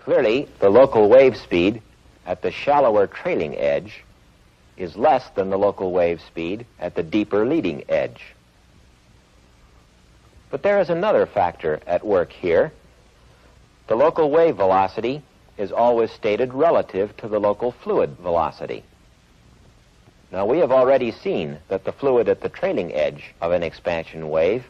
Clearly, the local wave speed at the shallower trailing edge is less than the local wave speed at the deeper leading edge. But there is another factor at work here. The local wave velocity is always stated relative to the local fluid velocity. Now, we have already seen that the fluid at the trailing edge of an expansion wave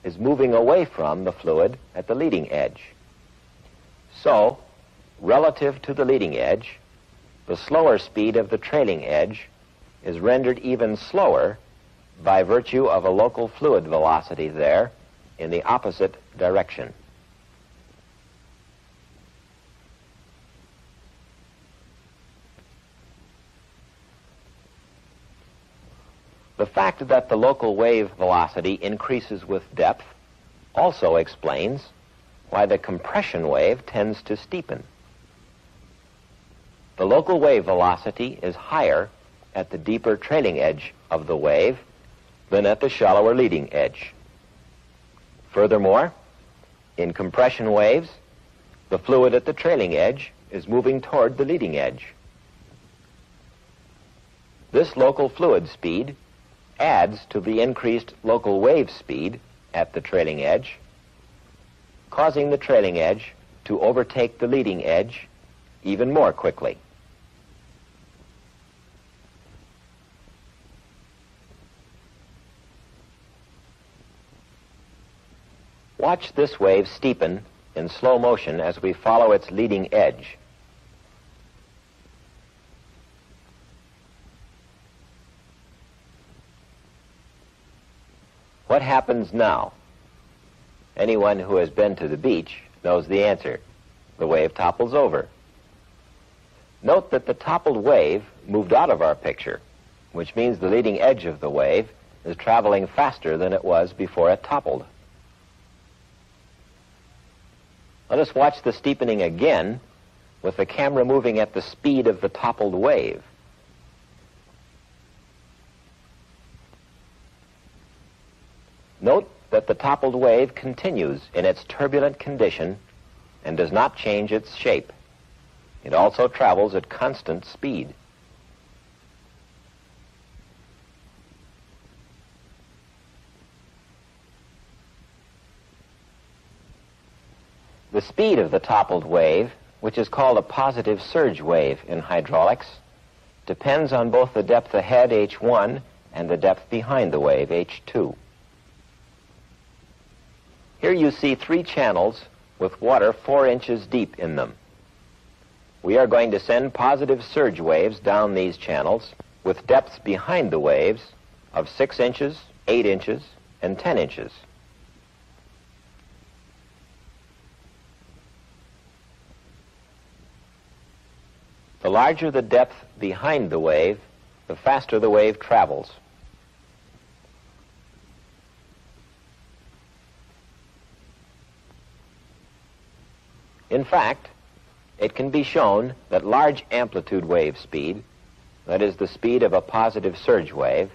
is moving away from the fluid at the leading edge. So, relative to the leading edge, the slower speed of the trailing edge is rendered even slower by virtue of a local fluid velocity there in the opposite direction. The fact that the local wave velocity increases with depth also explains why the compression wave tends to steepen. The local wave velocity is higher at the deeper trailing edge of the wave than at the shallower leading edge. Furthermore, in compression waves, the fluid at the trailing edge is moving toward the leading edge. This local fluid speed adds to the increased local wave speed at the trailing edge, causing the trailing edge to overtake the leading edge even more quickly. Watch this wave steepen in slow motion as we follow its leading edge. What happens now? Anyone who has been to the beach knows the answer. The wave topples over. Note that the toppled wave moved out of our picture, which means the leading edge of the wave is traveling faster than it was before it toppled. Let us watch the steepening again with the camera moving at the speed of the toppled wave. Note that the toppled wave continues in its turbulent condition and does not change its shape. It also travels at constant speed. The speed of the toppled wave, which is called a positive surge wave in hydraulics, depends on both the depth ahead, h1, and the depth behind the wave, h2. Here you see 3 channels with water 4 inches deep in them. We are going to send positive surge waves down these channels with depths behind the waves of 6 inches, 8 inches, and 10 inches. The larger the depth behind the wave, the faster the wave travels. In fact, it can be shown that large amplitude wave speed, that is the speed of a positive surge wave,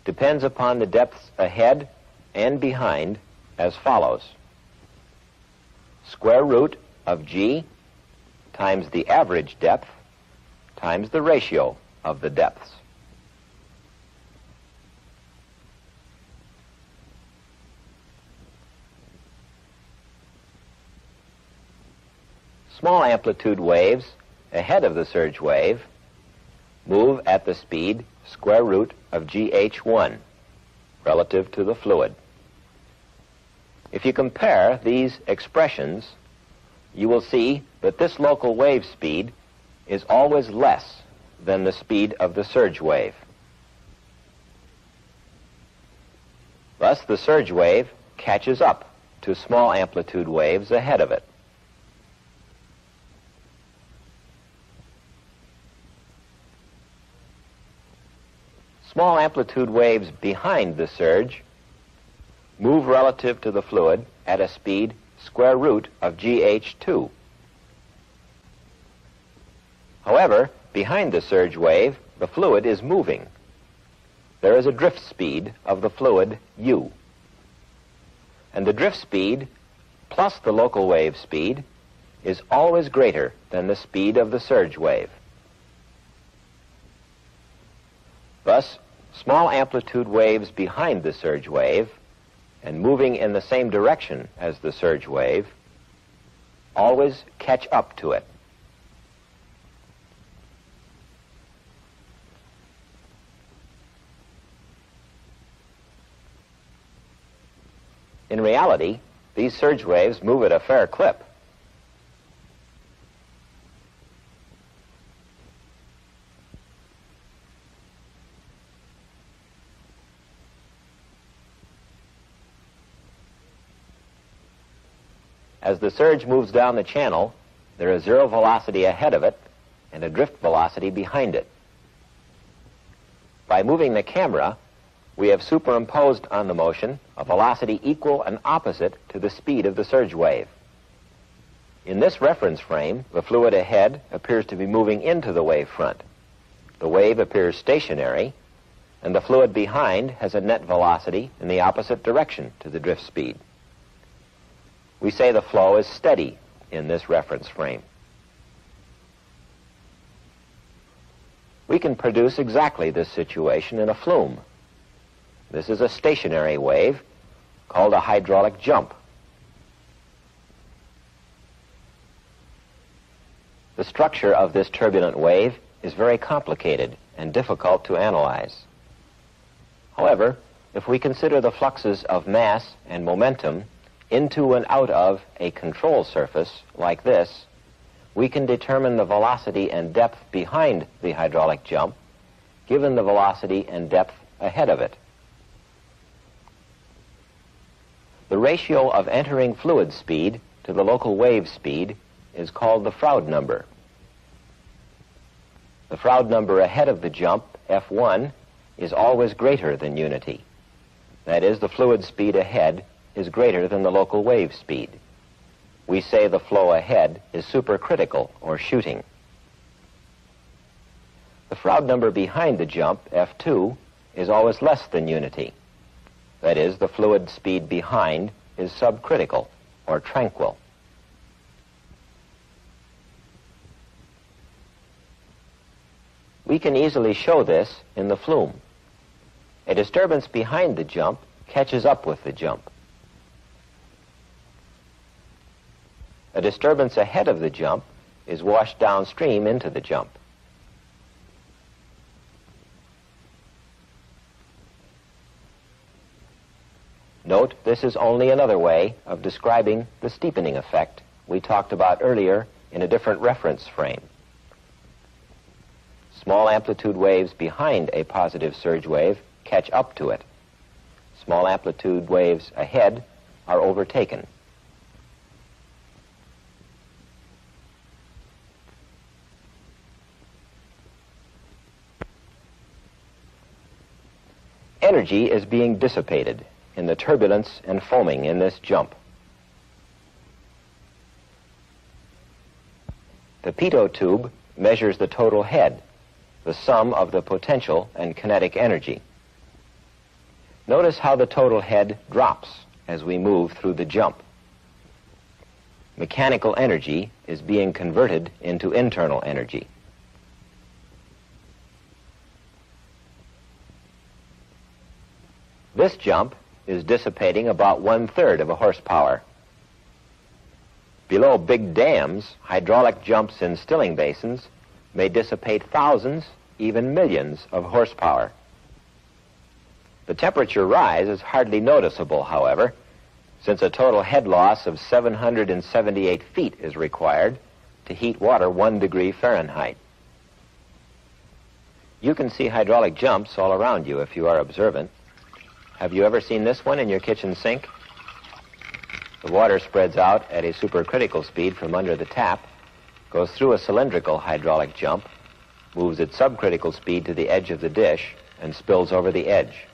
depends upon the depths ahead and behind as follows. Square root of g times the average depth times the ratio of the depths. Small amplitude waves ahead of the surge wave move at the speed square root of gh1 relative to the fluid. If you compare these expressions, you will see that this local wave speed is always less than the speed of the surge wave. Thus, the surge wave catches up to small amplitude waves ahead of it. Small amplitude waves behind the surge move relative to the fluid at a speed square root of gh2. However, behind the surge wave, the fluid is moving. There is a drift speed of the fluid, u. And the drift speed plus the local wave speed is always greater than the speed of the surge wave. Thus, small amplitude waves behind the surge wave and moving in the same direction as the surge wave always catch up to it. In reality, these surge waves move at a fair clip. As the surge moves down the channel, there is zero velocity ahead of it and a drift velocity behind it. By moving the camera, we have superimposed on the motion a velocity equal and opposite to the speed of the surge wave. In this reference frame, the fluid ahead appears to be moving into the wave front. The wave appears stationary, and the fluid behind has a net velocity in the opposite direction to the drift speed. We say the flow is steady in this reference frame. We can produce exactly this situation in a flume. This is a stationary wave called a hydraulic jump. The structure of this turbulent wave is very complicated and difficult to analyze. However, if we consider the fluxes of mass and momentum into and out of a control surface like this, we can determine the velocity and depth behind the hydraulic jump given the velocity and depth ahead of it. The ratio of entering fluid speed to the local wave speed is called the Froude number. The Froude number ahead of the jump, F1, is always greater than unity. That is, the fluid speed ahead is greater than the local wave speed. We say the flow ahead is supercritical, or shooting. The Froude number behind the jump, F2, is always less than unity. That is, the fluid speed behind is subcritical, or tranquil. We can easily show this in the flume. A disturbance behind the jump catches up with the jump. A disturbance ahead of the jump is washed downstream into the jump. Note, this is only another way of describing the steepening effect we talked about earlier in a different reference frame. Small amplitude waves behind a positive surge wave catch up to it. Small amplitude waves ahead are overtaken. Energy is being dissipated in the turbulence and foaming in this jump. The pitot tube measures the total head, the sum of the potential and kinetic energy. Notice how the total head drops as we move through the jump. Mechanical energy is being converted into internal energy. This jump is dissipating about 1/3 of a horsepower. Below big dams, hydraulic jumps in stilling basins may dissipate thousands, even millions of horsepower. The temperature rise is hardly noticeable, however, since a total head loss of 778 feet is required to heat water 1 degree Fahrenheit. You can see hydraulic jumps all around you if you are observant. Have you ever seen this one in your kitchen sink? The water spreads out at a supercritical speed from under the tap, goes through a cylindrical hydraulic jump, moves at subcritical speed to the edge of the dish, and spills over the edge.